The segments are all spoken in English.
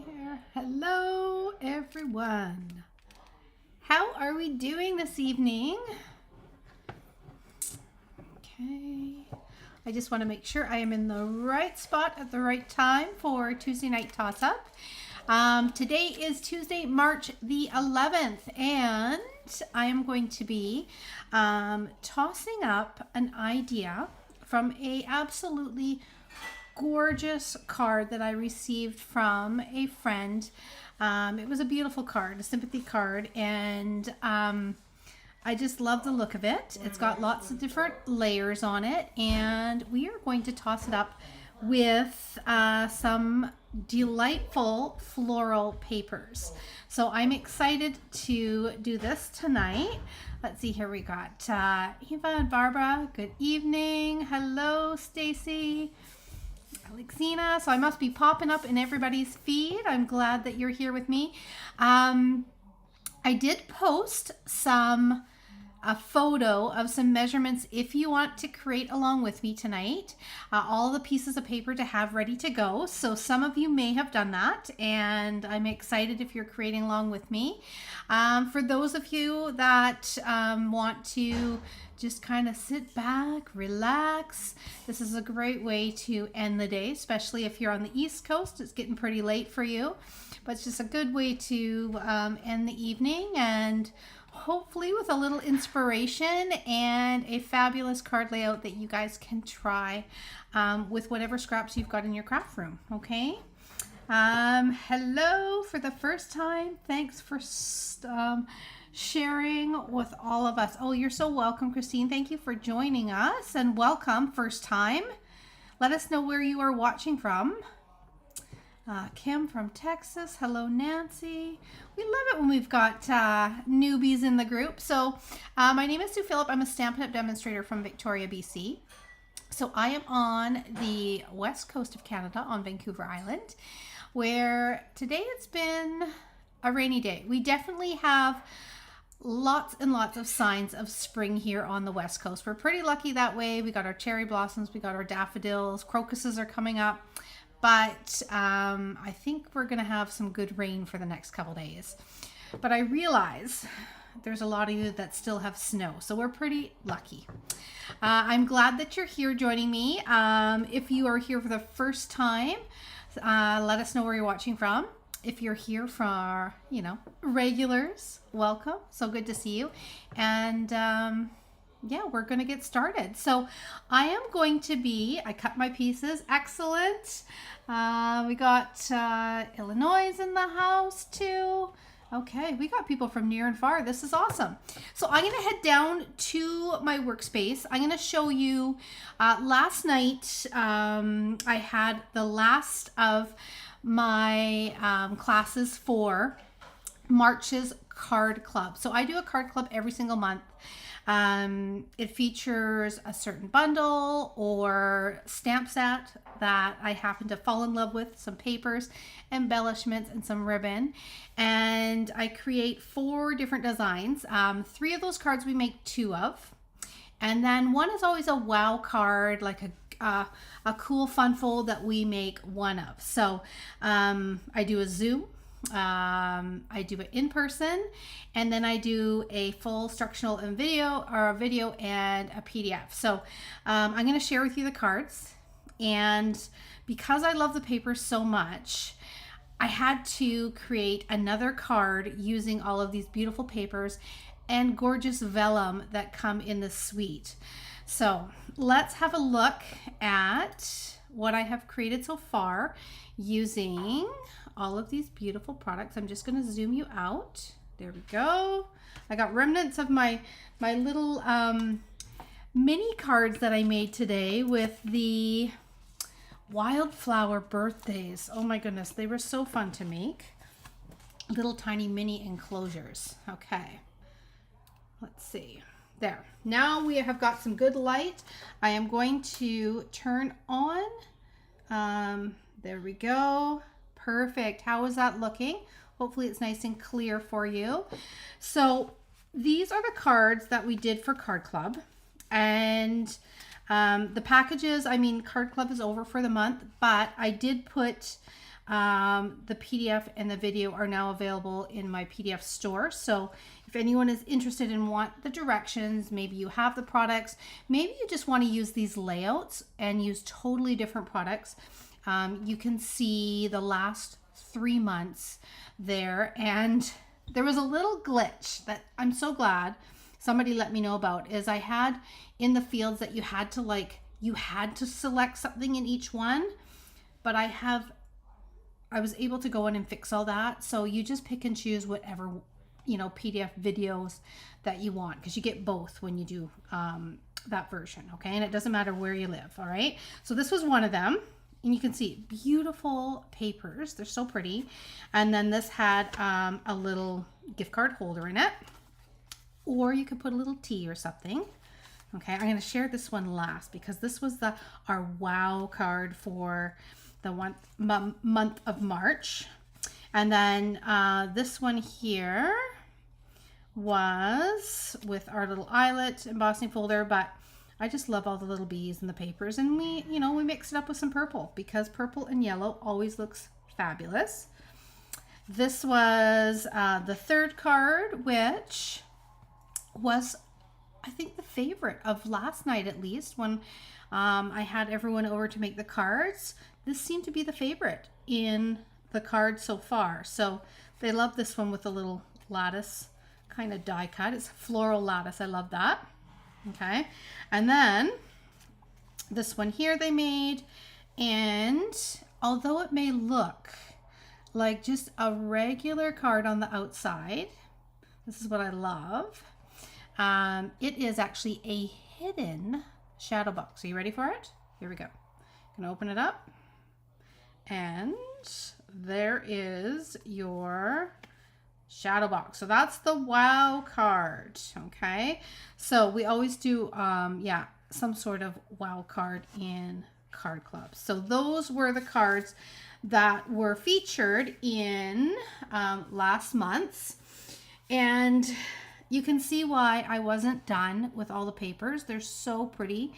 here. Hello, everyone. How are we doing this evening? Okay. I just want to make sure I am in the right spot at the right time for Tuesday night toss-up. Today is Tuesday, March the 11th, and I am going to be tossing up an idea from a absolutely gorgeous card that I received from a friend. It was a beautiful card, a sympathy card, and I just love the look of it. It's got lots of different layers on it, and we are going to toss it up with some delightful floral papers. So I'm excited to do this tonight. Let's see, here we got Eva and Barbara. Good evening. Hello, Stacy. Alexina. So I must be popping up in everybody's feed. I'm glad that you're here with me. I did post a photo of some measurements if you want to create along with me tonight. All the pieces of paper to have ready to go. So some of you may have done that, and I'm excited if you're creating along with me. For those of you that want to just kind of sit back, relax, this is a great way to end the day, especially if you're on the East Coast. It's getting pretty late for you, but it's just a good way to end the evening, and hopefully with a little inspiration and a fabulous card layout that you guys can try with whatever scraps you've got in your craft room. Okay. Hello for the first time. Thanks for sharing with all of us. Oh, you're so welcome, Christine. Thank you for joining us, and welcome first time. Let us know where you are watching from. Kim from Texas. Hello, Nancy. We love it when we've got newbies in the group. So my name is Sue Phillip. I'm a Stampin' Up! Demonstrator from Victoria, BC. So I am on the west coast of Canada on Vancouver Island, where today it's been a rainy day. We definitely have lots and lots of signs of spring here on the west coast. We're pretty lucky that way. We got our cherry blossoms, we got our daffodils, crocuses are coming up. But I think we're going to have some good rain for the next couple days. But I realize there's a lot of you that still have snow, so we're pretty lucky. I'm glad that you're here joining me. If you are here for the first time, let us know where you're watching from. If you're here for, regulars, welcome. So good to see you. And yeah, we're going to get started. So I am going to I cut my pieces. Excellent. We got Illinois in the house too. Okay, we got people from near and far. This is awesome. So I'm going to head down to my workspace. I'm going to show you, last night I had the last of my classes for March's card club. So I do a card club every single month. It features a certain bundle or stamp set that I happen to fall in love with, some papers, embellishments, and some ribbon. And I create 4 different designs. 3 of those cards we make 2 of. And then one is always a wow card, like a cool fun fold that we make 1 of. So I do a Zoom. I do it in person, and then I do a full instructional and video and a PDF. So I'm going to share with you the cards, and because I love the paper so much, I had to create another card using all of these beautiful papers and gorgeous vellum that come in the suite. So let's have a look at what I have created so far using all of these beautiful products. I'm just going to zoom you out. There we go. I got remnants of my little mini cards that I made today with the wildflower birthdays. Oh my goodness, they were so fun to make. Little tiny mini enclosures. Okay, let's see. There. Now we have got some good light. I am going to turn on. There we go. Perfect. How is that looking? Hopefully it's nice and clear for you. So these are the cards that we did for Card Club. And the packages, Card Club is over for the month, but I did put The PDF and the video are now available in my PDF store. So if anyone is interested and want the directions, maybe you have the products, maybe you just want to use these layouts and use totally different products. You can see the last 3 months there, and there was a little glitch that I'm so glad somebody let me know about. Is I had in the fields that you had to select something in each one, but I was able to go in and fix all that. So you just pick and choose whatever, PDF videos that you want, because you get both when you do that version. Okay. And it doesn't matter where you live. All right. So this was one of them. And you can see beautiful papers. They're so pretty. And then this had a little gift card holder in it. Or you could put a little tea or something. Okay, I'm going to share this one last because this was our wow card for the month of March. And then this one here was with our little eyelet embossing folder, but I just love all the little bees and the papers, and we mix it up with some purple because purple and yellow always looks fabulous. This was the third card, which was, I think, the favorite of last night, at least when I had everyone over to make the cards. This seemed to be the favorite in the card so far. So they love this one with a little lattice kind of die cut. It's floral lattice. I love that. Okay, and then this one here they made, and although it may look like just a regular card on the outside, this is what I love. It is actually a hidden shadow box. Are you ready for it? Here we go. I'm gonna open it up, and there is your shadow box. So that's the wow card. Okay, so we always do some sort of wow card in card clubs. So those were the cards that were featured in last month's, and you can see why I wasn't done with all the papers. They're so pretty,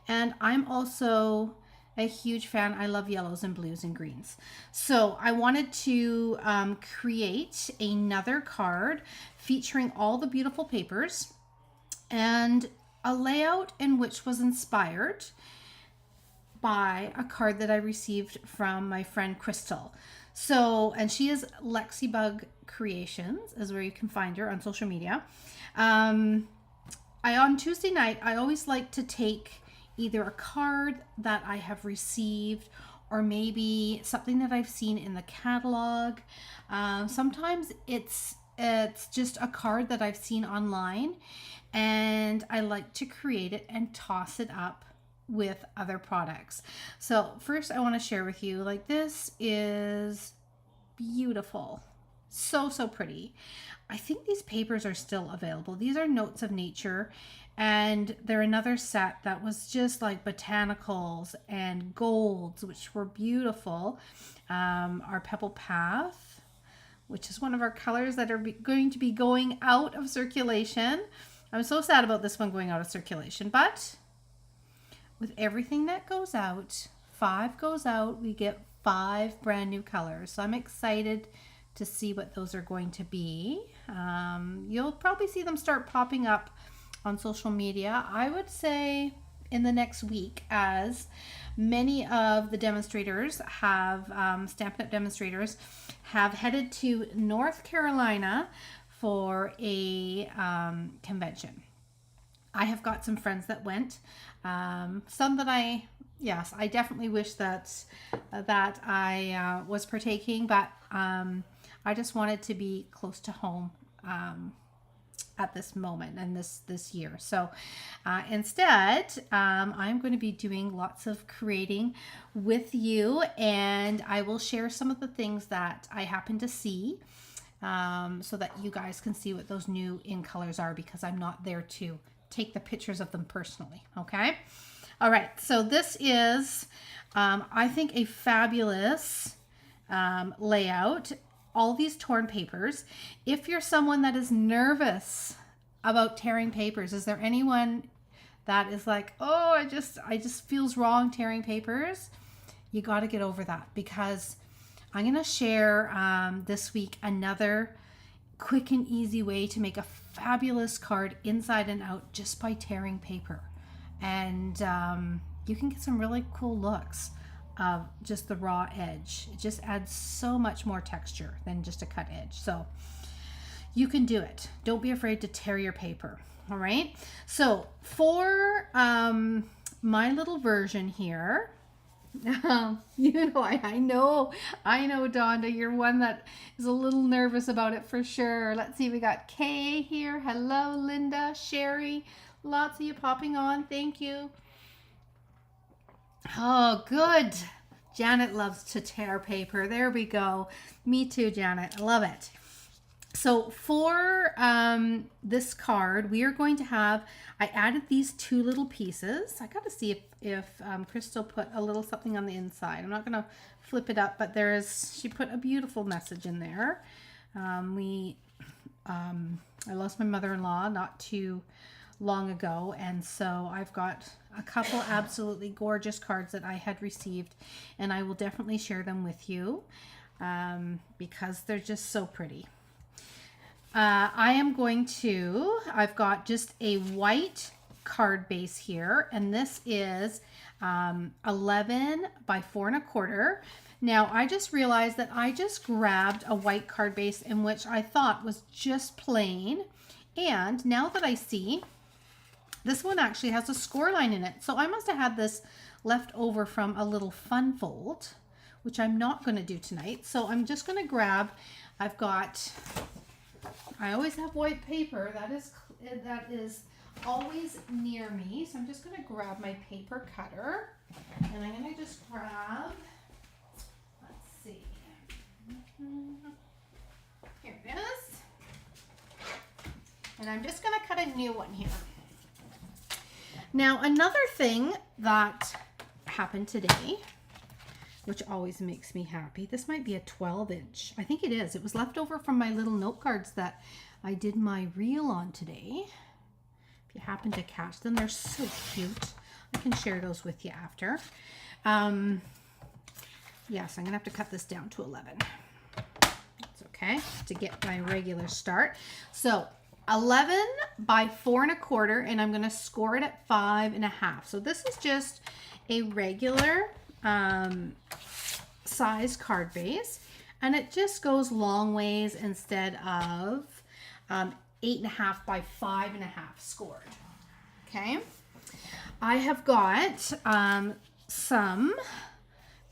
and I'm also a huge fan. I love yellows and blues and greens. So I wanted to create another card featuring all the beautiful papers and a layout in which was inspired by a card that I received from my friend Crystal. So, and she is Lexibug Creations is where you can find her on social media. On Tuesday night, I always like to take either a card that I have received or maybe something that I've seen in the catalog. Sometimes it's just a card that I've seen online, and I like to create it and toss it up with other products. So first I want to share with you, like, this is beautiful. So pretty. I think these papers are still available. These are Notes of Nature, and they're another set that was just like botanicals and golds, which were beautiful. Our Pebble Path, which is one of our colors that are going to be going out of circulation. I'm so sad about this one going out of circulation, but with everything that goes out, 5 goes out, we get 5 brand new colors. So I'm excited to see what those are going to be. You'll probably see them start popping up on social media, I would say in the next week, as many of the demonstrators have, Stampin' Up! Demonstrators have headed to North Carolina for a convention. I have got some friends that went, some that I definitely wish that I was partaking, but I just wanted to be close to home at this moment and this year. So instead, I'm going to be doing lots of creating with you, and I will share some of the things that I happen to see, so that you guys can see what those new in colors are, because I'm not there to take the pictures of them personally. Okay. All right. So this is, I think, a fabulous layout. All these torn papers. If you're someone that is nervous about tearing papers, is there anyone that is like, oh, I just feels wrong tearing papers? You got to get over that, because I'm going to share this week another quick and easy way to make a fabulous card inside and out just by tearing paper. And you can get some really cool looks of just the raw edge. It just adds so much more texture than just a cut edge. So you can do it. Don't be afraid to tear your paper. All right. So for my little version here, you know, I know, Donda, you're one that is a little nervous about it for sure. Let's see, we got Kay here. Hello, Linda, Sherry, lots of you popping on. Thank you. Oh, good. Janet loves to tear paper. There we go. Me too, Janet. I love it. So for this card, we are going to have, I added these two little pieces. I got to see if Crystal put a little something on the inside. I'm not going to flip it up, but she put a beautiful message in there. I lost my mother-in-law not too long ago, and so I've got a couple absolutely gorgeous cards that I had received, and I will definitely share them with you because they're just so pretty. I've got just a white card base here, and this is 11 by 4 1/4. Now, I just realized that I just grabbed a white card base in which I thought was just plain, and now that I see, this one actually has a score line in it. So I must have had this left over from a little fun fold, which I'm not going to do tonight. So I'm just going to grab, I always have white paper. That is always near me. So I'm just going to grab my paper cutter, and I'm going to just grab, let's see. Here it is. And I'm just going to cut a new one here. Now, another thing that happened today, which always makes me happy. This might be a 12-inch. I think it is. It was left over from my little note cards that I did my reel on today. If you happen to catch them, they're so cute. I can share those with you after. Yes, I'm going to have to cut this down to 11. That's okay, to get my regular start. So 11 by 4 1/4, and I'm going to score it at 5 1/2. So this is just a regular size card base, and it just goes long ways instead of 8 1/2 by 5 1/2 scored. Okay, I have got some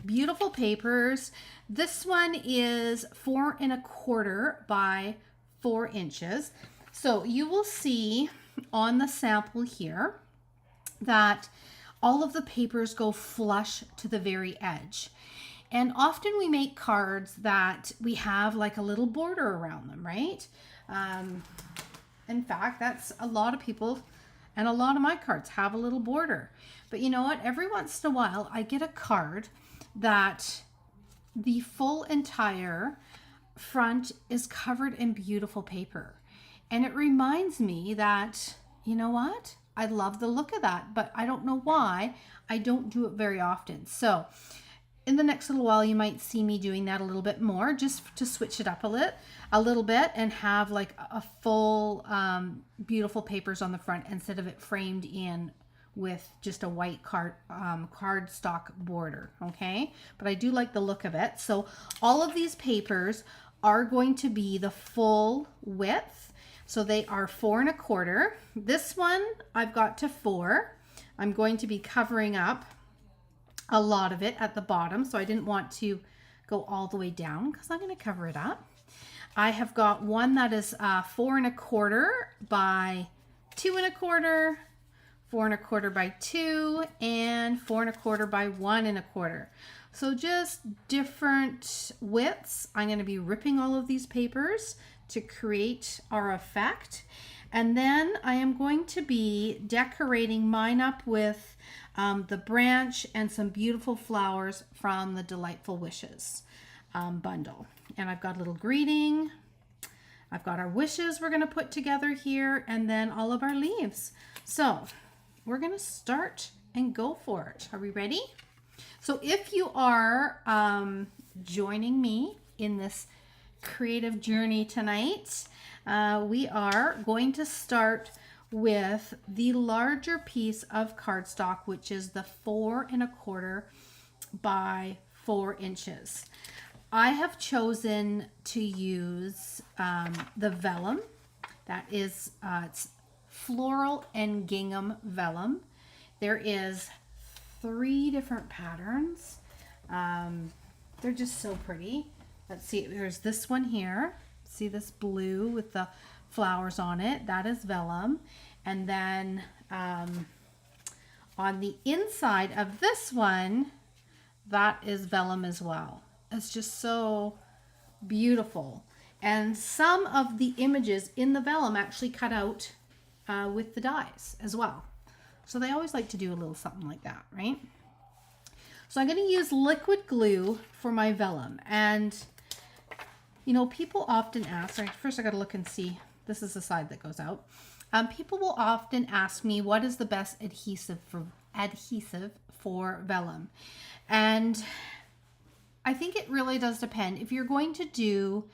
beautiful papers. This one is 4 1/4 by 4 inches. So you will see on the sample here that all of the papers go flush to the very edge. And often we make cards that we have like a little border around them, right? In fact, that's a lot of people, and a lot of my cards have a little border. But you know what? Every once in a while, I get a card that the full entire front is covered in beautiful paper. And it reminds me that, you know what? I love the look of that, but I don't know why I don't do it very often. So in the next little while, you might see me doing that a little bit more, just to switch it up a little bit and have like a full beautiful papers on the front instead of it framed in with just a white cardstock border. Okay, but I do like the look of it. So all of these papers are going to be the full width. So they are 4 1/4. This one I've got to 4. I'm going to be covering up a lot of it at the bottom, so I didn't want to go all the way down because I'm going to cover it up. I have got one that is 4 1/4 by 2 1/4, 4 1/4 by 2, and 4 1/4 by 1 1/4. So just different widths. I'm going to be ripping all of these papers to create our effect. And then I am going to be decorating mine up with the branch and some beautiful flowers from the Delightful Wishes bundle. And I've got a little greeting. I've got our wishes we're going to put together here, and then all of our leaves. So we're going to start and go for it. Are we ready? So if you are joining me in this creative journey tonight, we are going to start with the larger piece of cardstock, which is the 4 1/4 by 4 inches. I have chosen to use the vellum. That is it's floral and gingham vellum. There is 3 different patterns. They're just so pretty. Let's see, there's this one here. See this blue with the flowers on it? That is vellum. And then on the inside of this one, that is vellum as well. It's just so beautiful. And some of the images in the vellum actually cut out with the dies as well. So they always like to do a little something like that, right? So I'm going to use liquid glue for my vellum. And, you know, people often ask, right, first I got to look and see, this is the side that goes out. People will often ask me, what is the best adhesive for vellum? And I think it really does depend. If you're going to do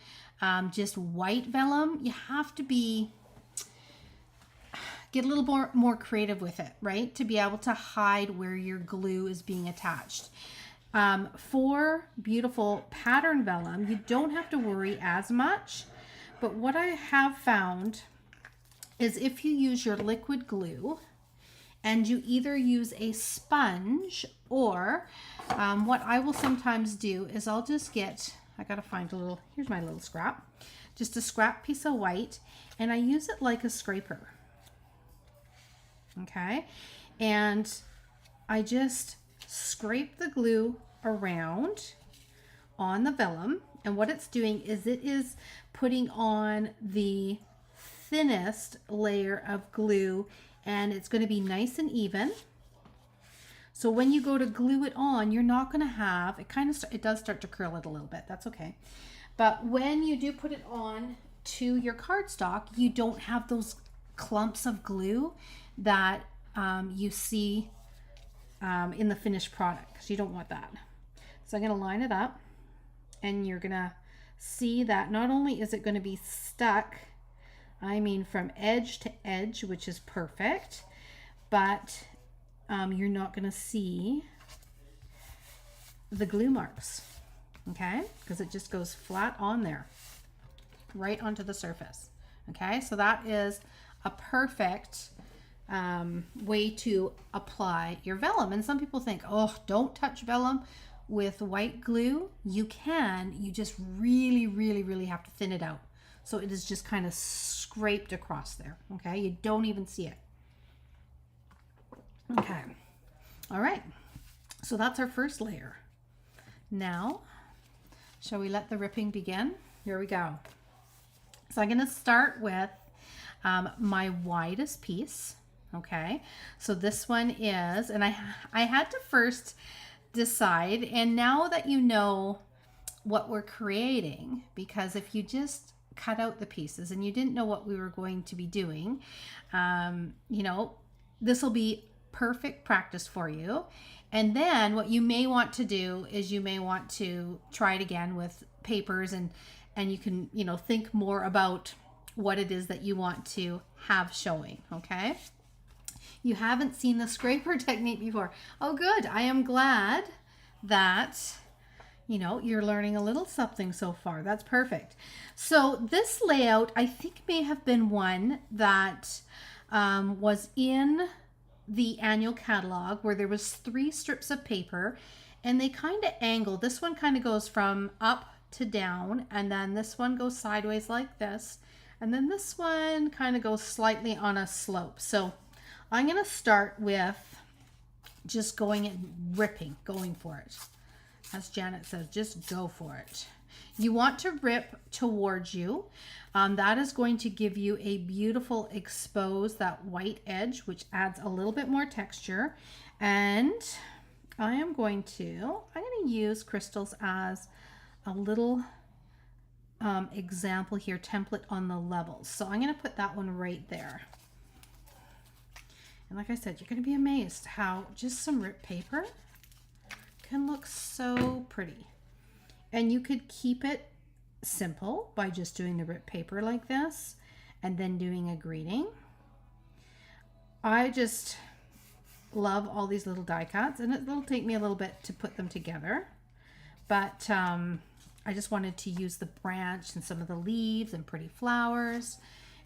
just white vellum, you have to get a little more creative with it, right? To be able to hide where your glue is being attached. For beautiful pattern vellum, you don't have to worry as much. But what I have found is if you use your liquid glue and you either use a sponge or what I will sometimes do is I'll just get, I gotta find a little, here's my little scrap, just a scrap piece of white, and I use it like a scraper. Okay, and I just scrape the glue around on the vellum, and what it's doing is it is putting on the thinnest layer of glue, and it's going to be nice and even. So when you go to glue it on, you're not going to have, it does start to curl it a little bit, that's okay. But when you do put it on to your cardstock, you don't have those clumps of glue that you see in the finished product, because you don't want that. So I'm going to line it up, and you're going to see that not only is it going to be stuck, I mean from edge to edge, which is perfect, but you're not going to see the glue marks, okay? Because it just goes flat on there, right onto the surface, okay? So that is a perfect way to apply your vellum. And some people think, oh, don't touch vellum with white glue. You can, you just really, really, really have to thin it out. So it is just kind of scraped across there, okay? You don't even see it. Okay, all right. So that's our first layer. Now, shall we let the ripping begin? Here we go. So I'm gonna start with my widest piece, okay? So this one is, and I had to first decide, and now that you know what we're creating, because if you just cut out the pieces and you didn't know what we were going to be doing, you know, this will be perfect practice for you. And then what you may want to do is you may want to try it again with papers, and you can, you know, think more about what it is that you want to have showing, okay? You haven't seen the scraper technique before. Oh, good. I am glad that, you know, you're learning a little something so far. That's perfect. So this layout, I think, may have been one that was in the annual catalog, where there was 3 strips of paper, and they kind of angle. This one kind of goes from up to down, and then this one goes sideways like this, and then this one kind of goes slightly on a slope. So I'm going to start with just going and ripping, going for it. As Janet says, just go for it. You want to rip towards you. That is going to give you a beautiful expose, that white edge, which adds a little bit more texture. And I'm going to use crystals as a little example here, template on the levels. So I'm going to put that one right there. And like I said, you're going to be amazed how just some ripped paper can look so pretty. And you could keep it simple by just doing the ripped paper like this and then doing a greeting. I just love all these little die cuts, and it'll take me a little bit to put them together, but I just wanted to use the branch and some of the leaves and pretty flowers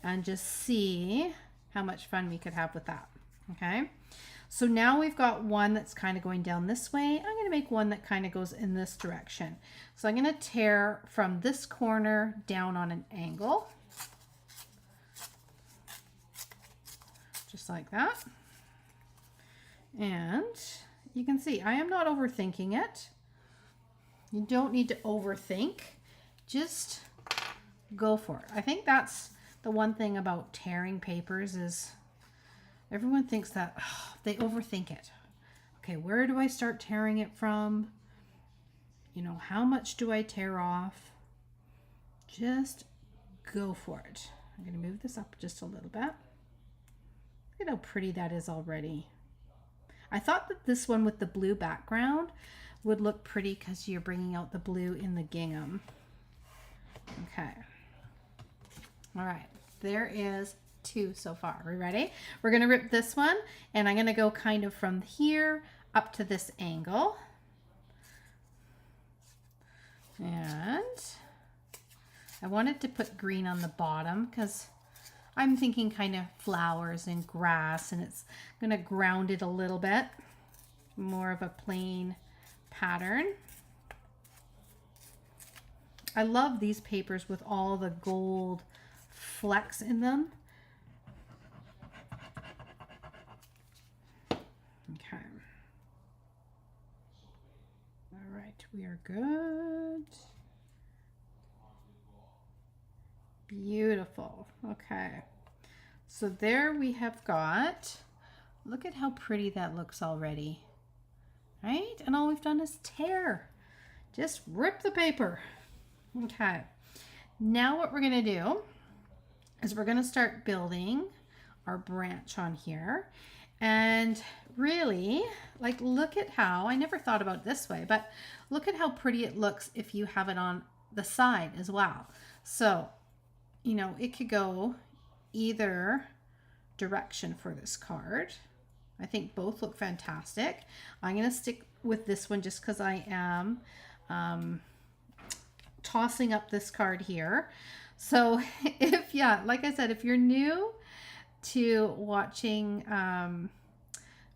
and just see how much fun we could have with that. Okay, so now we've got one that's kind of going down this way. I'm going to make one that kind of goes in this direction. So I'm going to tear from this corner down on an angle, just like that. And you can see I am not overthinking it. You don't need to overthink, just go for it. I think that's the one thing about tearing papers is everyone thinks that they overthink it. Okay, where do I start tearing it from? You know, how much do I tear off? Just go for it. I'm going to move this up just a little bit. Look at how pretty that is already. I thought that this one with the blue background would look pretty because you're bringing out the blue in the gingham. Okay. All right. There is 2 so far. Are we ready? We're going to rip this one, and I'm going to go kind of from here up to this angle. And I wanted to put green on the bottom because I'm thinking kind of flowers and grass, and it's going to ground it a little bit. More of a plain pattern. I love these papers with all the gold flecks in them. Okay. All right, we are good. Beautiful. Okay, so there we have got, look at how pretty that looks already, right? And all we've done is tear, just rip the paper. Okay, now what we're gonna do is we're gonna start building our branch on here. And really, like, look at how, I never thought about it this way, but look at how pretty it looks if you have it on the side as well. So you know, it could go either direction for this card. I think both look fantastic. I'm going to stick with this one just because I am tossing up this card here. So if, yeah, like I said, if you're new to watching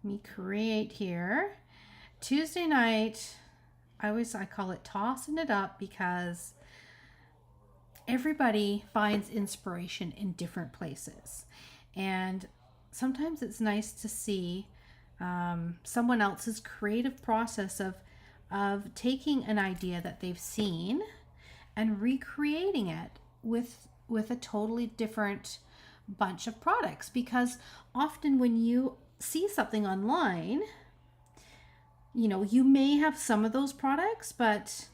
me create here, Tuesday night, I call it tossing it up because everybody finds inspiration in different places, and sometimes it's nice to see someone else's creative process of taking an idea that they've seen and recreating it with a totally different bunch of products. Because often when you see something online, you know, you may have some of those products, but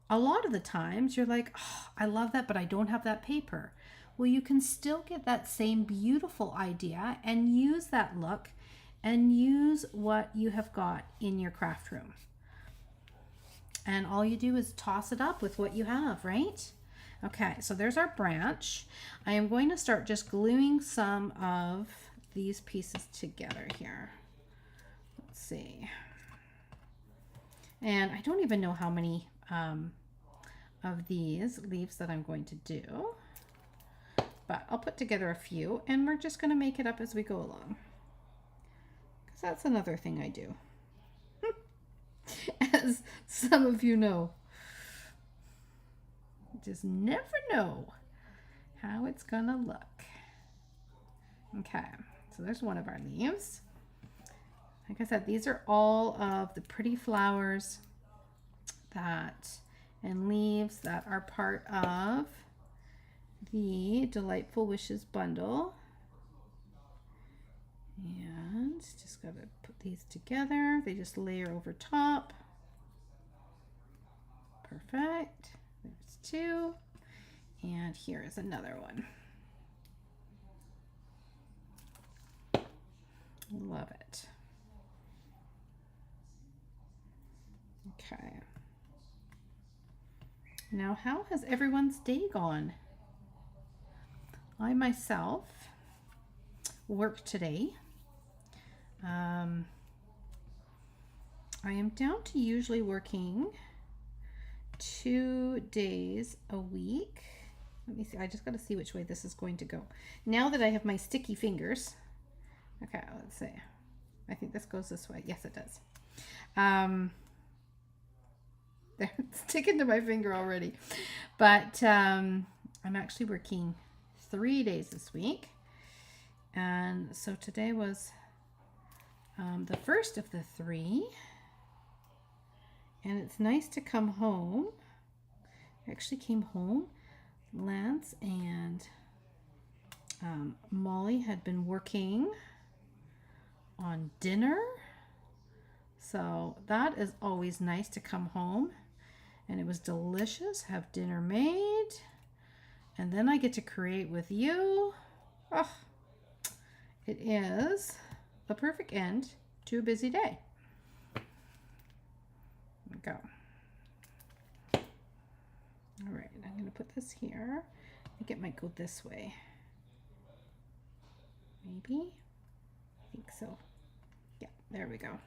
a lot of the times you're like, oh, I love that, but I don't have that paper. Well, you can still get that same beautiful idea and use that look and use what you have got in your craft room. And all you do is toss it up with what you have, right? Okay, so there's our branch. I am going to start just gluing some of these pieces together here. Let's see. And I don't even know how many of these leaves that I'm going to do, but I'll put together a few, and we're just going to make it up as we go along, because that's another thing I do. As some of you know, you just never know how it's gonna look. Okay, so there's one of our leaves. Like I said, these are all of the pretty flowers and leaves that are part of the Delightful Wishes bundle. And just gotta put these together. They just layer over top. Perfect. There's 2. And here is another one. Love it. Okay. Now, how has everyone's day gone? I myself worked today. I am down to usually working 2 days a week. Let me see. I just got to see which way this is going to go. Now that I have my sticky fingers. Okay, let's see. I think this goes this way. Yes, it does. There, it's sticking to my finger already. But I'm actually working 3 days this week. And so today was the first of the 3. And it's nice to come home. I actually came home. Lance and Molly had been working on dinner. So that is always nice to come home. And it was delicious. Have dinner made. And then I get to create with you. Oh, it is the perfect end to a busy day. Go. All right, I'm going to put this here. I think it might go this way. Maybe? I think so. Yeah, there we go.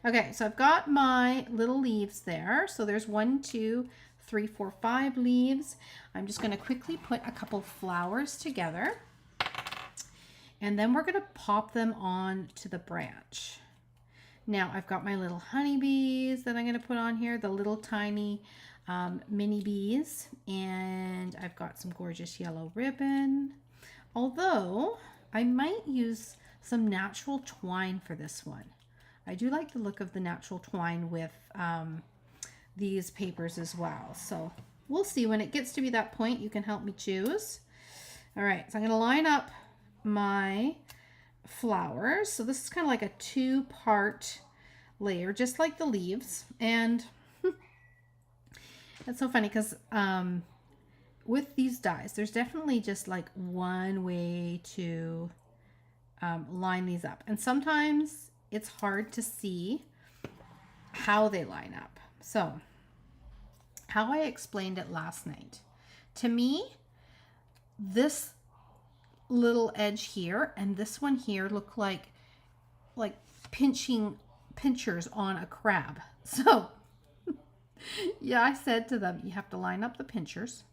Okay, so I've got my little leaves there. So there's 1, 2, 3, 4, 5 leaves. I'm just going to quickly put a couple flowers together. And then we're going to pop them on to the branch. Now I've got my little honeybees that I'm going to put on here, the little tiny mini bees, and I've got some gorgeous yellow ribbon. Although I might use some natural twine for this one. I do like the look of the natural twine with these papers as well. So we'll see when it gets to be that point. You can help me choose. All right, so I'm going to line up my flowers. So this is kind of like a 2-part layer, just like the leaves. And it's so funny because with these dies, there's definitely just like one way to line these up. And sometimes it's hard to see how they line up. So how I explained it last night, to me, this little edge here and this one here look like pinchers on a crab. So yeah, I said to them, you have to line up the pinchers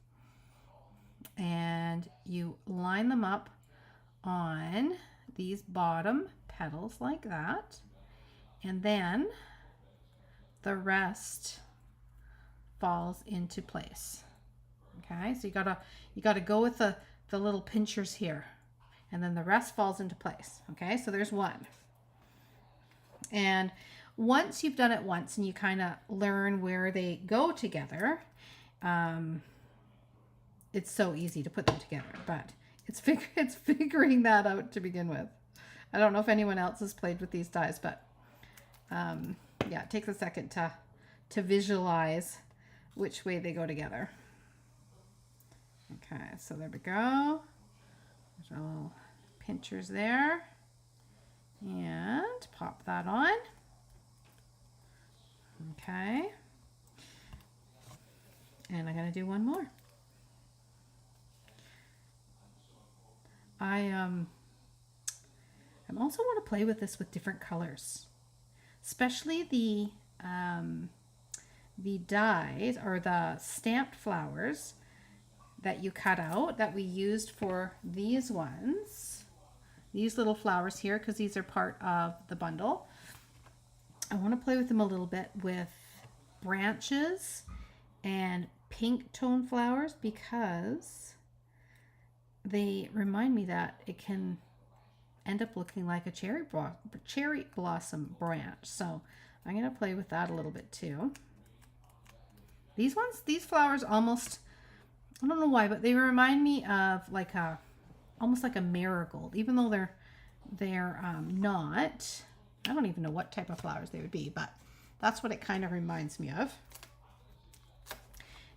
and you line them up on these bottom petals like that, and then the rest falls into place. Okay, so you gotta go with the little pinchers here, and then the rest falls into place. Okay, so there's one. And once you've done it once and you kind of learn where they go together, it's so easy to put them together, but it's figuring that out to begin with. I don't know if anyone else has played with these dies, but yeah, it takes a second to visualize which way they go together. Okay, so there we go. There's our little pinchers there. And pop that on. Okay. And I'm going to do one more. I'm also want to play with this with different colors, especially the dies or the stamped flowers that you cut out that we used for these ones, these little flowers here, because these are part of the bundle. I want to play with them a little bit with branches and pink tone flowers because they remind me that it can end up looking like a cherry blossom branch. So I'm going to play with that a little bit too. These flowers almost, I don't know why, but they remind me of like almost like a marigold, even though they're not. I don't even know what type of flowers they would be, but that's what it kind of reminds me of.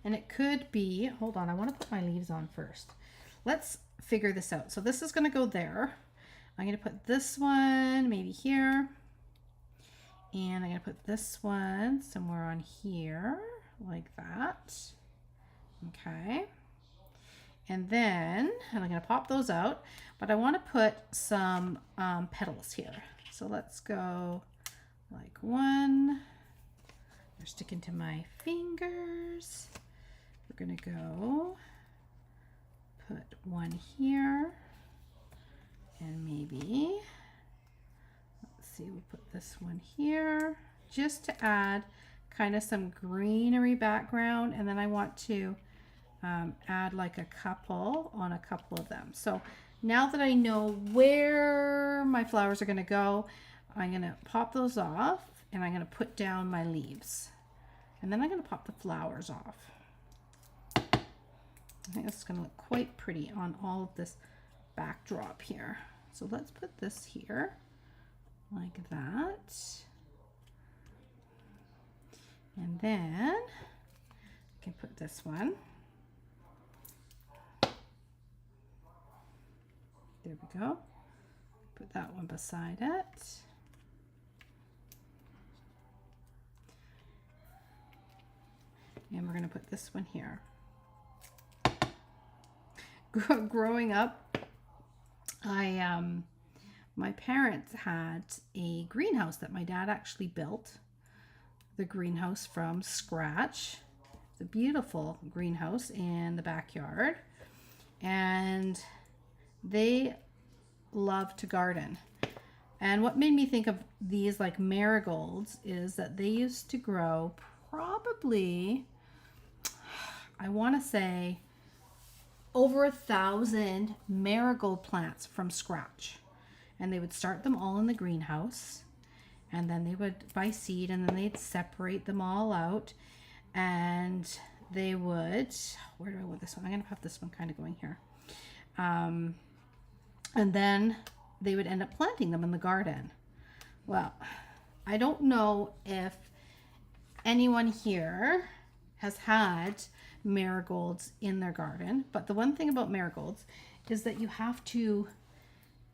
And it could be, hold on, I want to put my leaves on first. Let's figure this out. So this is going to go there. I'm going to put this one maybe here. And I'm going to put this one somewhere on here, like that. Okay. And then, and I'm going to pop those out, but I want to put some petals here. So let's go like one. They're sticking to my fingers. We're going to go put one here. And maybe, let's see, we'll put this one here just to add kind of some greenery background. And then I want to add like a couple on a couple of them. So now that I know where my flowers are going to go, I'm going to pop those off and I'm going to put down my leaves. And then I'm going to pop the flowers off. I think this is going to look quite pretty on all of this backdrop here. So let's put this here like that. And then I can put this one. There we go. Put that one beside it. And we're going to put this one here. Growing up, my parents had a greenhouse that my dad actually built. The greenhouse from scratch. It's a beautiful greenhouse in the backyard. And they love to garden. And what made me think of these like marigolds is that they used to grow probably, I want to say, over 1,000 marigold plants from scratch. And they would start them all in the greenhouse. And then they would buy seed and then they'd separate them all out. And they would, where do I want this one? I'm going to have this one kind of going here. And then they would end up planting them in the garden. Well, I don't know if anyone here has had marigolds in their garden, but the one thing about marigolds is that you have to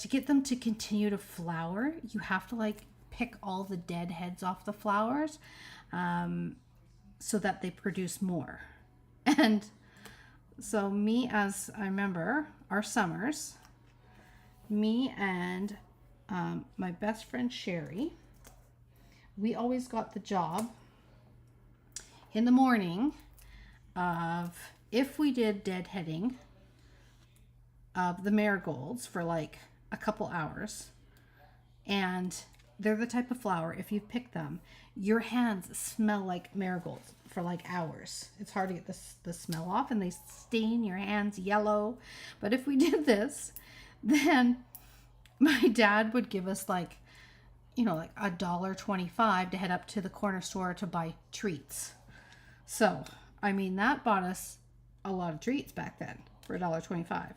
get them to continue to flower, you have to like pick all the dead heads off the flowers so that they produce more. And so as I remember our summers, me and my best friend Sherry, we always got the job in the morning of, if we did deadheading of the marigolds for like a couple hours, and they're the type of flower, if you pick them, your hands smell like marigolds for like hours. It's hard to get the smell off and they stain your hands yellow. But if we did this, then my dad would give us like, you know, like $1.25 to head up to the corner store to buy treats. So, I mean, that bought us a lot of treats back then for $1.25.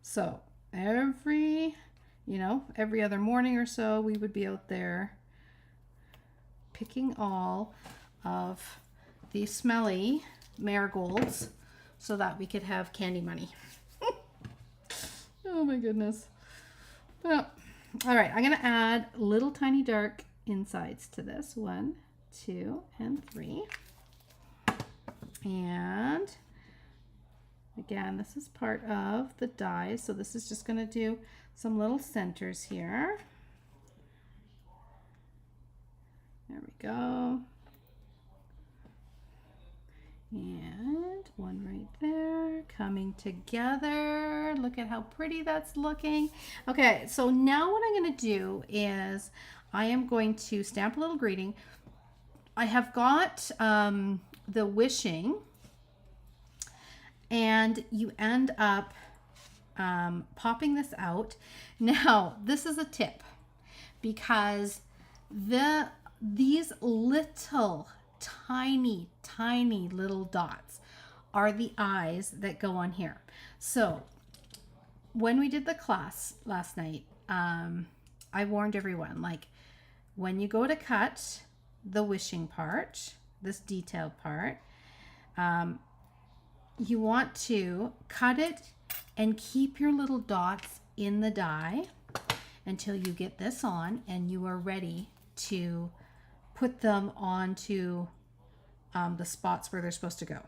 So every other morning or so, we would be out there picking all of these smelly marigolds so that we could have candy money. Oh my goodness. Well, all right, I'm going to add little tiny dark insides to this. 1, 2, and 3. And again, this is part of the die, so this is just going to do some little centers here. There we go. And one right there, coming together. Look at how pretty that's looking. Okay, so now what I'm going to do is I am going to stamp a little greeting. I have got the wishing, and you end up popping this out. Now, this is a tip, because these little tiny little dots are the eyes that go on here. So when we did the class last night, I warned everyone, like, when you go to cut the wishing part, this detailed part, you want to cut it and keep your little dots in the die until you get this on and you are ready to put them onto the spots where they're supposed to go.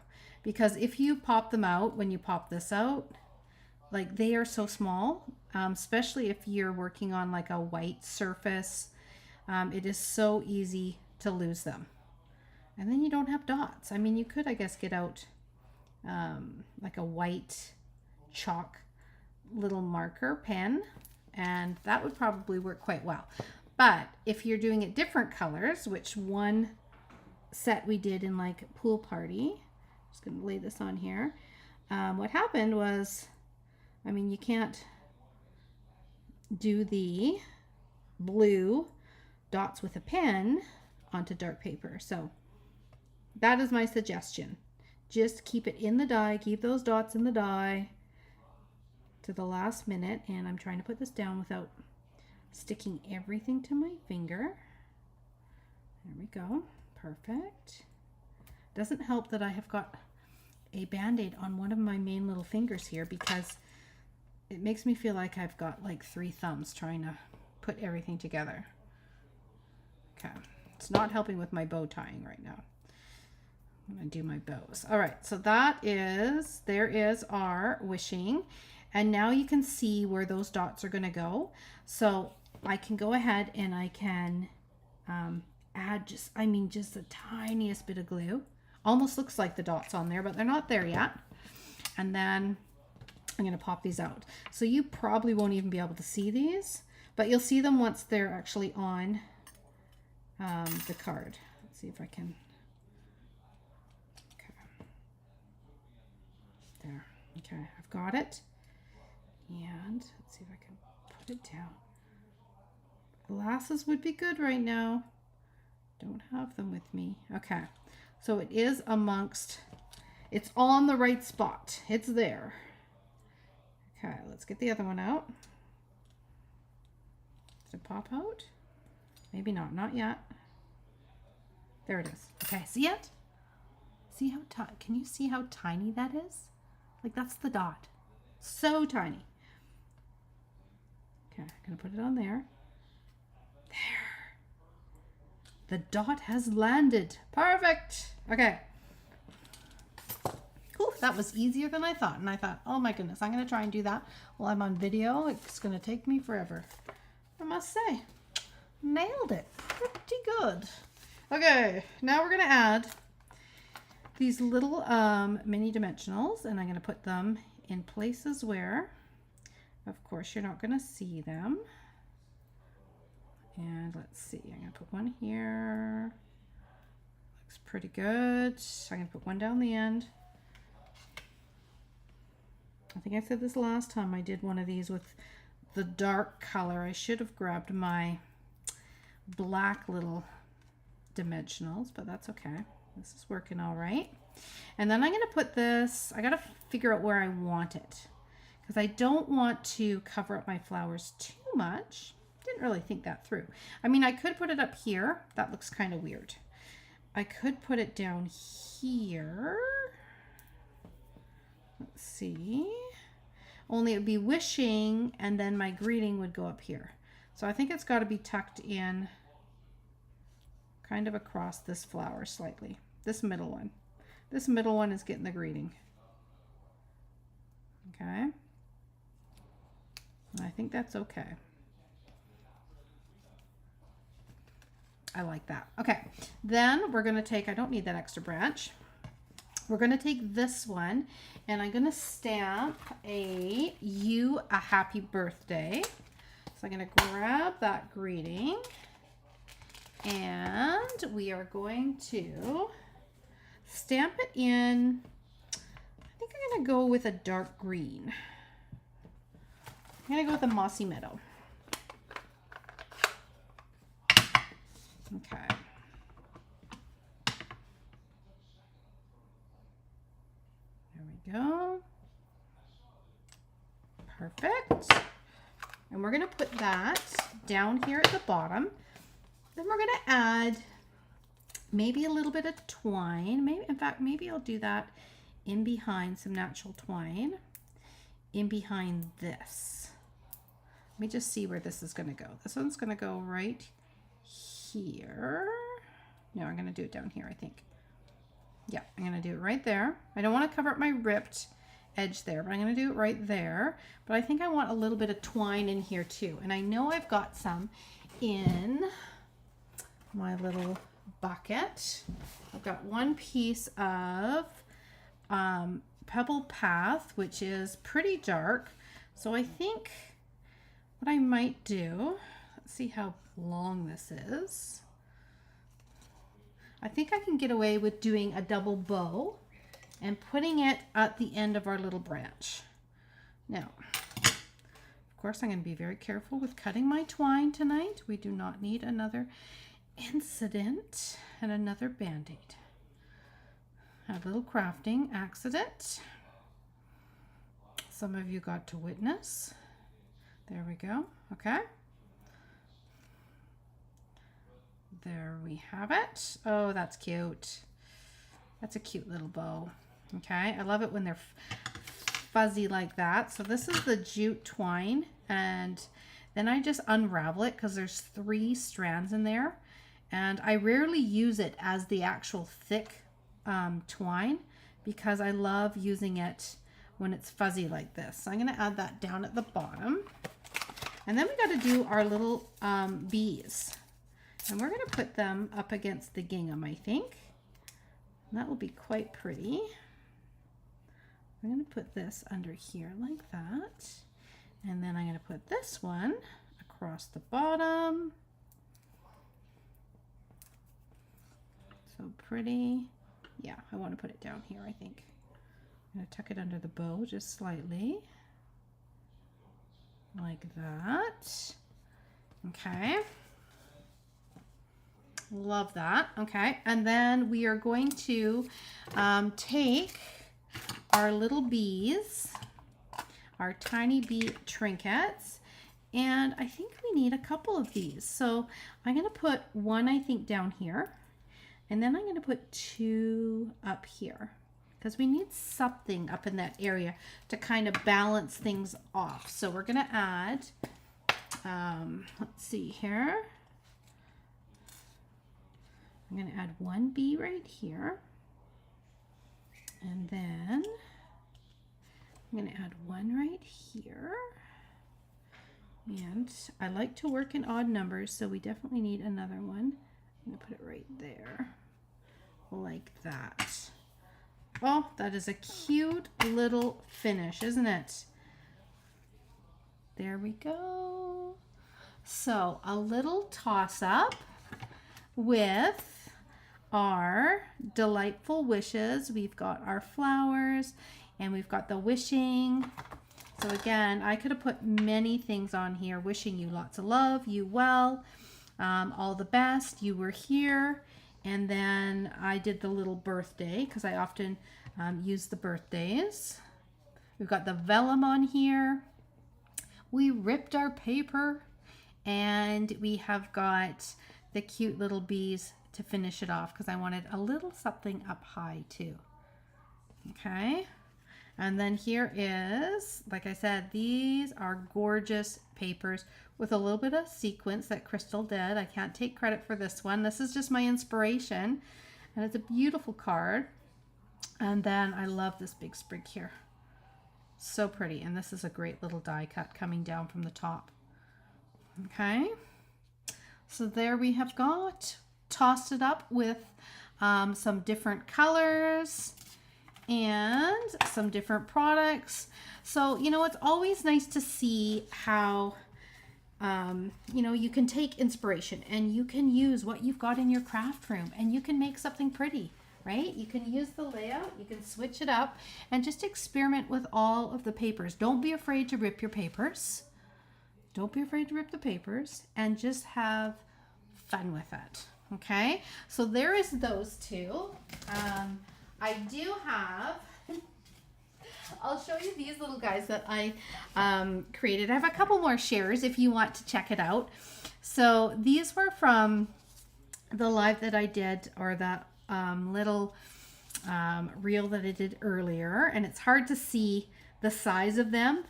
Because if you pop them out, when you pop this out, like they are so small, especially if you're working on like a white surface, it is so easy to lose them. And then you don't have dots. I mean, you could, I guess, get out like a white chalk little marker pen, and that would probably work quite well. But if you're doing it different colors, which one set we did in like pool party, just gonna lay this on here. What happened was, I mean, you can't do the blue dots with a pen onto dark paper. So that is my suggestion. Just keep it in the die, keep those dots in the die to the last minute. And I'm trying to put this down without sticking everything to my finger. There we go. Perfect. Doesn't help that I have got a band-aid on one of my main little fingers here, because it makes me feel like I've got like 3 thumbs trying to put everything together. Okay. It's not helping with my bow tying right now. I'm going to do my bows. All right. So there is our wishing. And now you can see where those dots are going to go. So I can go ahead and I can add just the tiniest bit of glue. Almost looks like the dots on there, but they're not there yet. And then I'm going to pop these out. So you probably won't even be able to see these, but you'll see them once they're actually on the card. Let's see if I can. Okay. There. Okay, I've got it. And let's see if I can put it down. Glasses would be good right now. Don't have them with me. Okay. So it is amongst, it's on the right spot. It's there. Okay, let's get the other one out. Does it pop out? Maybe not, not yet. There it is. Okay, see it? See how tiny, can you see how tiny that is? Like that's the dot. So tiny. Okay, I'm gonna put it on there. There. The dot has landed. Perfect. Okay. Whew, that was easier than I thought. And I thought, oh my goodness, I'm going to try and do that while I'm on video. It's going to take me forever. I must say, nailed it. Pretty good. Okay, now we're going to add these little mini dimensionals. And I'm going to put them in places where, of course, you're not going to see them. And let's see, I'm going to put one here. Looks pretty good. I'm going to put one down the end. I think I said this last time I did one of these with the dark color. I should have grabbed my black little dimensionals, but that's okay. This is working all right. And then I'm going to put this, I got to figure out where I want it, because I don't want to cover up my flowers too much. Didn't really think that through. I mean, I could put it up here. That looks kind of weird. I could put it down here. Let's see. Only it would be wishing, and then my greeting would go up here. So I think it's got to be tucked in kind of across this flower slightly. This middle one. This middle one is getting the greeting. Okay. I think that's okay. I like that. Okay, then we're going to take, I don't need that extra branch. We're going to take this one and I'm going to stamp a happy birthday. So I'm going to grab that greeting and we are going to stamp it in. I think I'm going to go with a dark green. I'm going to go with a mossy meadow. Okay. There we go. Perfect. And we're going to put that down here at the bottom. Then we're going to add maybe a little bit of twine. Maybe, in fact, maybe I'll do that in behind some natural twine in behind this. Let me just see where this is going to go. This one's going to go right here. No, I'm going to do it down here, I think. Yeah, I'm going to do it right there. I don't want to cover up my ripped edge there, but I'm going to do it right there. But I think I want a little bit of twine in here too. And I know I've got some in my little bucket. I've got one piece of Pebble Path, which is pretty dark. So I think what I might do, let's see how long this is. I think I can get away with doing a double bow and putting it at the end of our little branch. Now, of course, I'm going to be very careful with cutting my twine tonight. We do not need another incident and another band-aid. A little crafting accident. Some of you got to witness. There we go. Okay. There we have it. Oh, that's cute. That's a cute little bow. Okay, I love it when they're fuzzy like that. So this is the jute twine, and then I just unravel it because there's 3 strands in there, and I rarely use it as the actual thick twine because I love using it when it's fuzzy like this. So I'm going to add that down at the bottom, and then we got to do our little bees. And we're going to put them up against the gingham, I think. And that will be quite pretty. I'm going to put this under here like that. And then I'm going to put this one across the bottom. So pretty. Yeah, I want to put it down here, I think. I'm going to tuck it under the bow just slightly. Like that. Okay. Love that. Okay, and then we are going to take our little bees, our tiny bee trinkets, and I think we need a couple of these. So I'm going to put one, I think, down here, and then I'm going to put 2 up here because we need something up in that area to kind of balance things off. So we're going to add, let's see here. I'm going to add 1 bee right here, and then I'm going to add 1 right here, and I like to work in odd numbers, so we definitely need another one. I'm going to put it right there, like that. Oh, that is a cute little finish, isn't it? There we go. So a little toss up with our delightful wishes. We've got our flowers and we've got the wishing. So again, I could have put many things on here. Wishing you lots of love, you well, all the best, you were here. And then I did the little birthday because I often use the birthdays. We've got the vellum on here. We ripped our paper, and we have got the cute little bees to finish it off because I wanted a little something up high too. Okay, and then here is, like I said, these are gorgeous papers with a little bit of sequence that Crystal did. I can't take credit for this one. This is just my inspiration, and it's a beautiful card. And then I love this big sprig here. So pretty, and this is a great little die cut coming down from the top. Okay, so there we have got, tossed it up with some different colors and some different products. So, you know, it's always nice to see how, you know, you can take inspiration and you can use what you've got in your craft room and you can make something pretty, right? You can use the layout, you can switch it up and just experiment with all of the papers. Don't be afraid to rip your papers. Don't be afraid to rip the papers and just have fun with it. Okay, so there is those 2. I do have, I'll show you these little guys that I created. I have a couple more shares if you want to check it out. So these were from the live that I did, or the little reel that I did earlier, and it's hard to see the size of them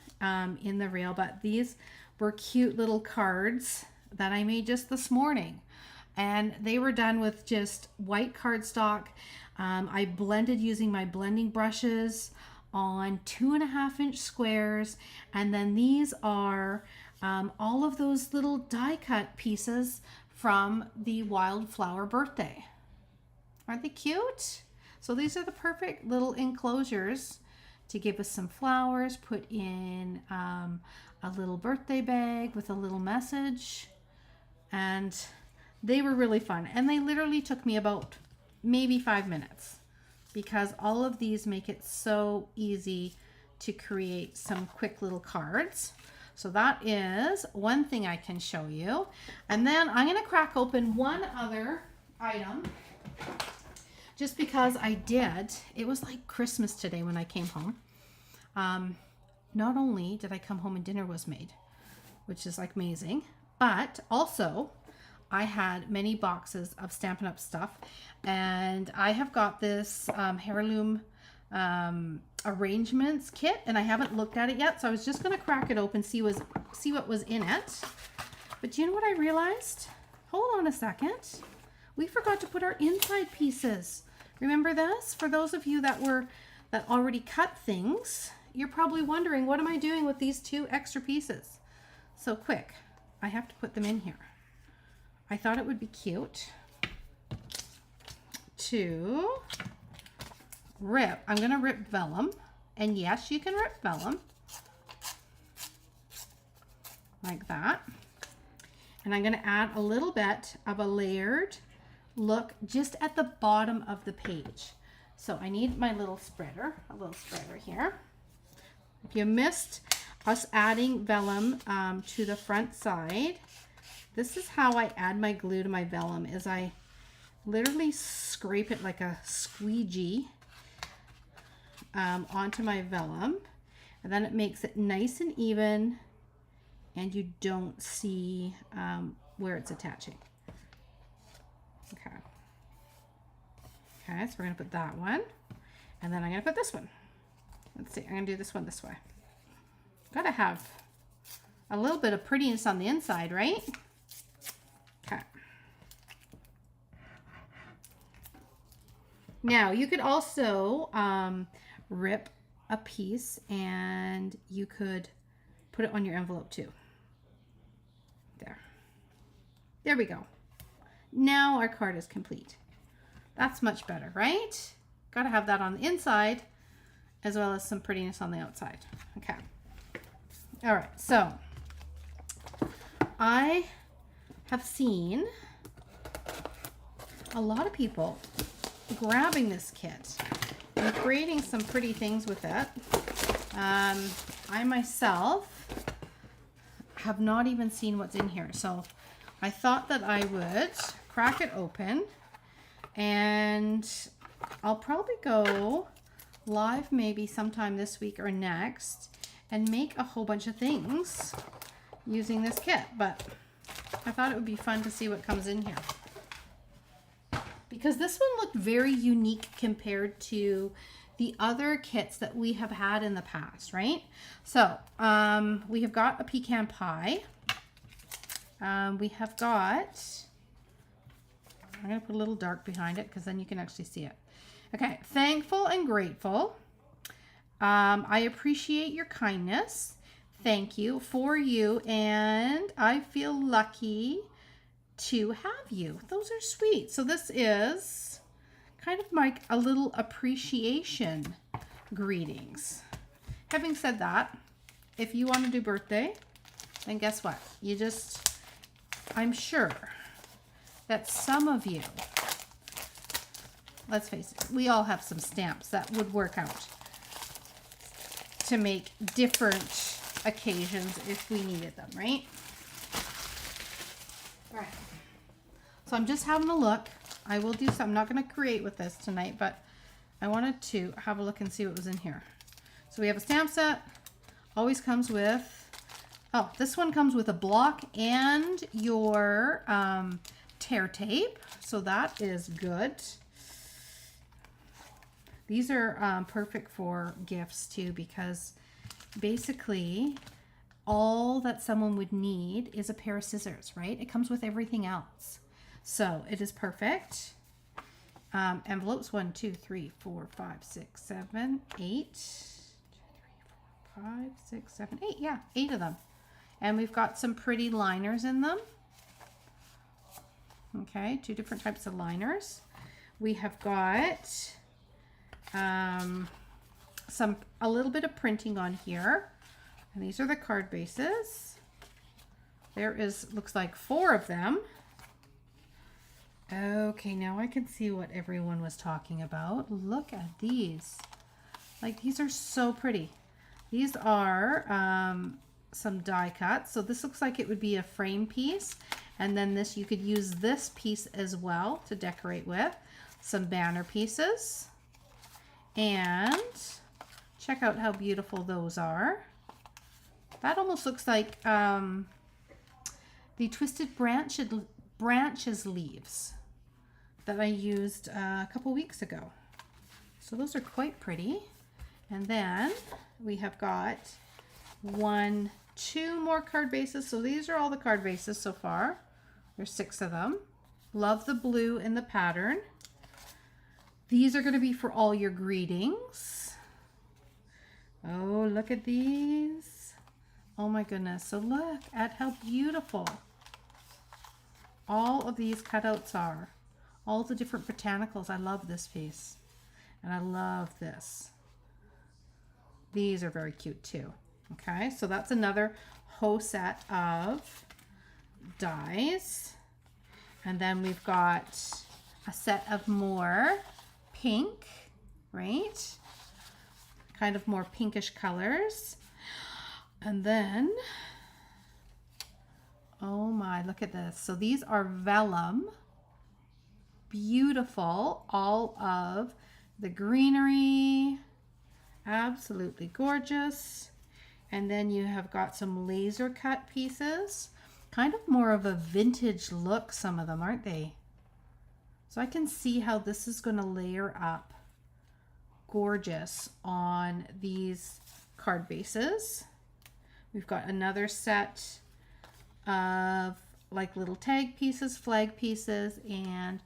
in the reel, but these were cute little cards that I made just this morning. and they were done with just white cardstock. I blended using my blending brushes on 2.5-inch squares, and then these are all of those little die cut pieces from the wildflower birthday. Aren't they cute? So these are the perfect little enclosures to give us some flowers, put in a little birthday bag with a little message. And they were really fun. And they literally took me about maybe 5 minutes, because all of these make it so easy to create some quick little cards. So that is one thing I can show you. And then I'm going to crack open one other item, just because I did. It was like Christmas today when I came home. Not only did I come home and dinner was made, which is like amazing, but also I had many boxes of Stampin' Up! Stuff, and I have got this heirloom arrangements kit, and I haven't looked at it yet, so I was just going to crack it open, see what was in it. But do you know what I realized? Hold on a second. We forgot to put our inside pieces. Remember this? For those of you that already cut things, you're probably wondering, what am I doing with these 2 extra pieces? So quick, I have to put them in here. I thought it would be cute to rip. I'm going to rip vellum. And yes, you can rip vellum. Like that. And I'm going to add a little bit of a layered look just at the bottom of the page. So I need my little spreader, here. If you missed us adding vellum to the front side, this is how I add my glue to my vellum, is I literally scrape it like a squeegee onto my vellum, and then it makes it nice and even, and you don't see where it's attaching. Okay. Okay, so we're going to put that one, and then I'm going to put this one. Let's see, I'm going to do this one this way. Got to have a little bit of prettiness on the inside, right? Okay. Now, you could also rip a piece, and you could put it on your envelope too. There we go. Now our card is complete. That's much better, right? Got to have that on the inside as well as some prettiness on the outside. Okay. All right. So I have seen a lot of people grabbing this kit and creating some pretty things with it. I myself have not even seen what's in here. So I thought that I would crack it open, and I'll probably go live maybe sometime this week or next and make a whole bunch of things using this kit. But I thought it would be fun to see what comes in here, because this one looked very unique compared to the other kits that we have had in the past, right? So we have got a pecan pie. We have got, I'm going to put a little dark behind it because then you can actually see it. Okay, thankful and grateful. I appreciate your kindness. Thank you for you, and I feel lucky to have you. Those are sweet. So this is kind of like a little appreciation greetings. Having said that, if you want to do birthday, then guess what? You just, I'm sure that some of you, let's face it, we all have some stamps that would work out to make different occasions if we needed them, right? All right. So I'm just having a look. I will do some, I'm not going to create with this tonight, but I wanted to have a look and see what was in here. So we have a stamp set. Always comes with, oh, this one comes with a block and your tear tape. So that is good. These are perfect for gifts too, because basically all that someone would need is a pair of scissors, right? It comes with everything else. So it is perfect. Envelopes 1, 2, 3, 4, 5, 6, 7, 8. 5, 6, 7, 8. Yeah, 8 of them. And we've got some pretty liners in them. Okay, 2 different types of liners. We have got a little bit of printing on here. And these are the card bases. There looks like 4 of them. Okay, now I can see what everyone was talking about. Look at these. Like, these are so pretty. These are some die cuts. So this looks like it would be a frame piece. And then this, you could use this piece as well to decorate with. Some banner pieces. And check out how beautiful those are. That almost looks like the Twisted Branches leaves that I used a couple weeks ago. So those are quite pretty. And then we have got 1, 2 more card bases. So these are all the card bases so far. There's 6 of them. Love the blue in the pattern. These are going to be for all your greetings. Oh, look at these. Oh my goodness. So look at how beautiful all of these cutouts are. All the different botanicals. I love this piece. And I love this. These are very cute too. Okay, so that's another whole set of dies. And then we've got a set of more pink, right? Kind of more pinkish colors. And then, oh my, look at this. So these are vellum. Beautiful. All of the greenery. Absolutely gorgeous. And then you have got some laser cut pieces. Kind of more of a vintage look, some of them, aren't they? So I can see how this is going to layer up gorgeous on these card bases. We've got another set of like little tag pieces, flag pieces, and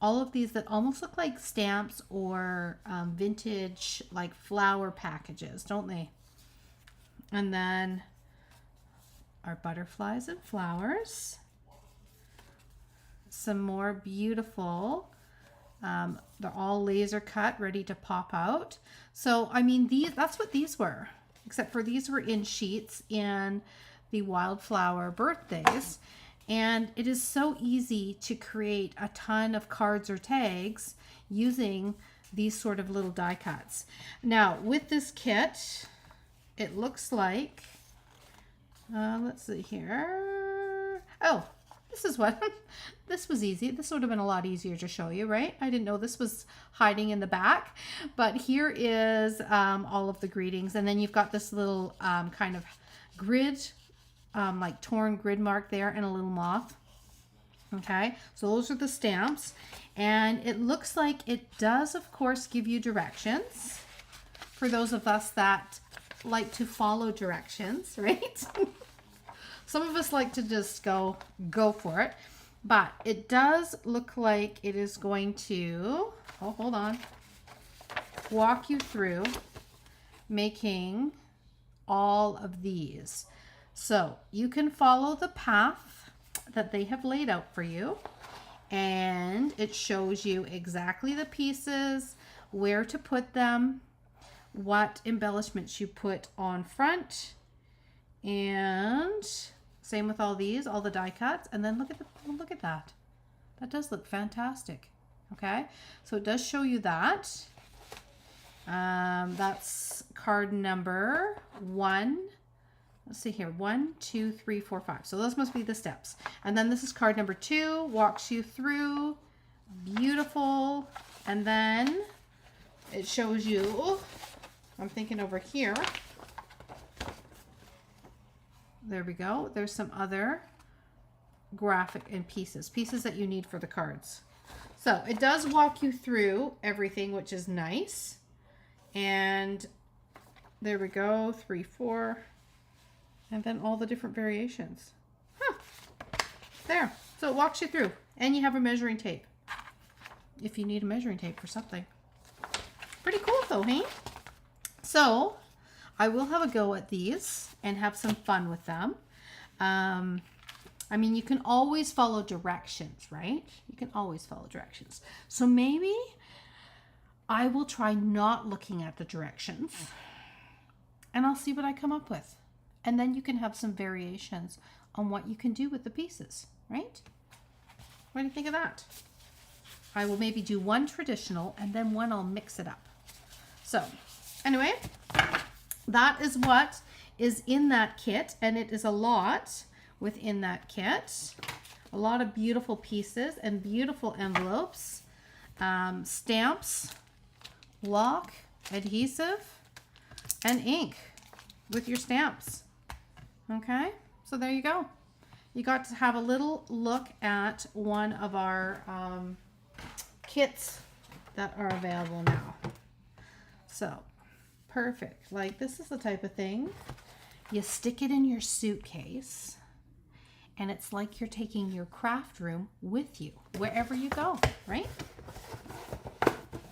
all of these that almost look like stamps or vintage like flower packages, don't they? And then our butterflies and flowers. Some more beautiful, they're all laser cut, ready to pop out. So, I mean, that's what these were, except for these were in sheets in the Wildflower birthdays. And it is so easy to create a ton of cards or tags using these sort of little die cuts. Now, with this kit, it looks like, let's see here. Oh, this is what, this was easy. This would have been a lot easier to show you, right? I didn't know this was hiding in the back, but here is all of the greetings. And then you've got this little kind of grid, like torn grid mark there and a little moth. Okay, so those are the stamps. And it looks like it does, of course, give you directions for those of us that like to follow directions, right? Some of us like to just go for it, but it does look like it is going to, oh, hold on, walk you through making all of these. So you can follow the path that they have laid out for you, and it shows you exactly the pieces, where to put them, what embellishments you put on front, and same with all these, all the die cuts. And then look at that. That does look fantastic. Okay, so it does show you that. That's card number 1. Let's see here, 1, 2, 3, 4, 5. So those must be the steps. And then this is card number 2, walks you through. Beautiful. And then it shows you, I'm thinking over here. There we go. There's some other graphic and pieces that you need for the cards. So it does walk you through everything, which is nice. And there we go, 3, 4, and then all the different variations. There. So it walks you through And you have a measuring tape if you need a measuring tape for something. Pretty cool though, hey? So I will have a go at these and have some fun with them. I mean, you can always follow directions, right? You can always follow directions. So maybe I will try not looking at the directions and I'll see what I come up with. And then you can have some variations on what you can do with the pieces, right? What do you think of that? I will maybe do one traditional and then one I'll mix it up. So anyway, that is what is in that kit, and it is a lot within that kit. A lot of beautiful pieces and beautiful envelopes, stamps, lock, adhesive, and ink with your stamps. Okay, so there you go. You got to have a little look at one of our kits that are available now. So perfect. Like, this is the type of thing you stick it in your suitcase and it's like you're taking your craft room with you wherever you go, right?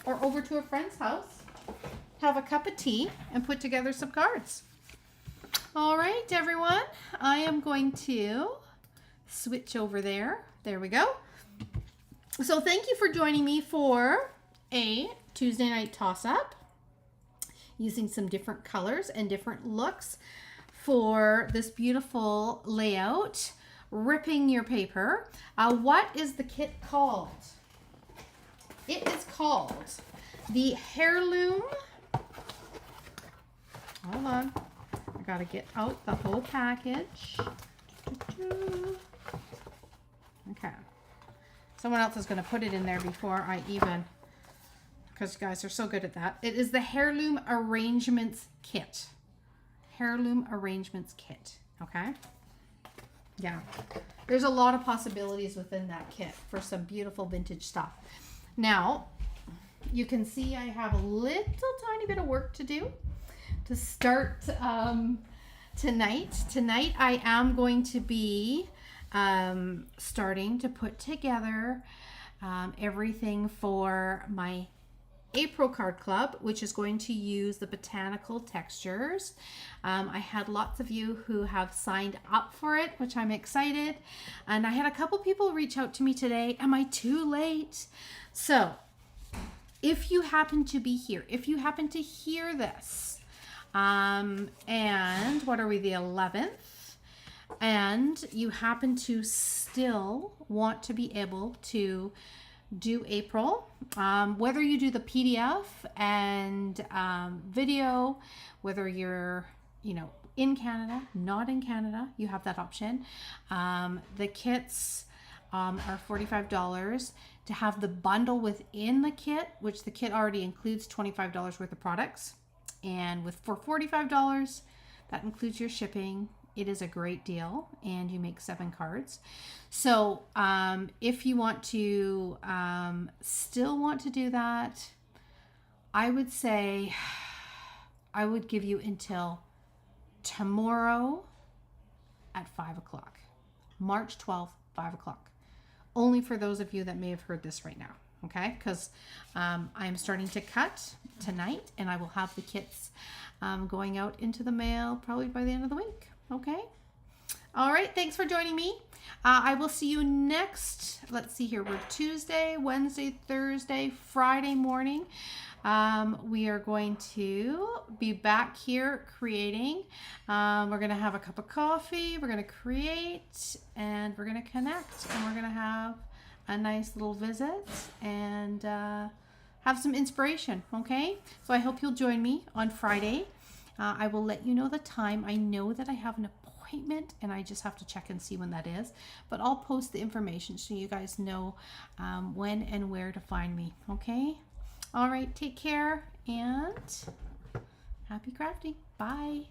Or over to a friend's house, have a cup of tea and put together some cards. All right, everyone, I am going to switch over there. There we go. So thank you for joining me for a Tuesday night toss-up using some different colors and different looks for this beautiful layout, ripping your paper. What is the kit called? It is called the Heirloom. Hold on. I gotta get out the whole package. Okay. Someone else is going to put it in there before I even, because you guys are so good at that. It is the Heirloom Arrangements Kit. Heirloom Arrangements Kit. Okay. Yeah. There's a lot of possibilities within that kit for some beautiful vintage stuff. Now, you can see I have a little tiny bit of work to do to start tonight. Tonight I am going to be starting to put together everything for my April card club, which is going to use the botanical textures. I had lots of you who have signed up for it, which I'm excited, and I had a couple people reach out to me today. Am I too late? So if you happen to be here, if you happen to hear this, and what are we, the 11th, and you happen to still want to be able to do April, whether you do the PDF and video, whether you're, in Canada, not in Canada, you have that option. The kits are $45 to have the bundle within the kit, which the kit already includes $25 worth of products. And for $45, that includes your shipping. It is a great deal, and you make 7 cards. So if you want to still want to do that, I would say I would give you until tomorrow at 5 o'clock. March 12th, 5 o'clock. Only for those of you that may have heard this right now. Okay, because I'm starting to cut tonight, and I will have the kits going out into the mail probably by the end of the week. Okay. All right. Thanks for joining me. I will see you next. Let's see here. We're Tuesday, Wednesday, Thursday, Friday morning. We are going to be back here creating. We're going to have a cup of coffee. We're going to create, and we're going to connect, and we're going to have a nice little visit and have some inspiration. Okay. So I hope you'll join me on Friday. I will let you know the time. I know that I have an appointment and I just have to check and see when that is, but I'll post the information so you guys know when and where to find me. Okay. All right. Take care and happy crafting. Bye.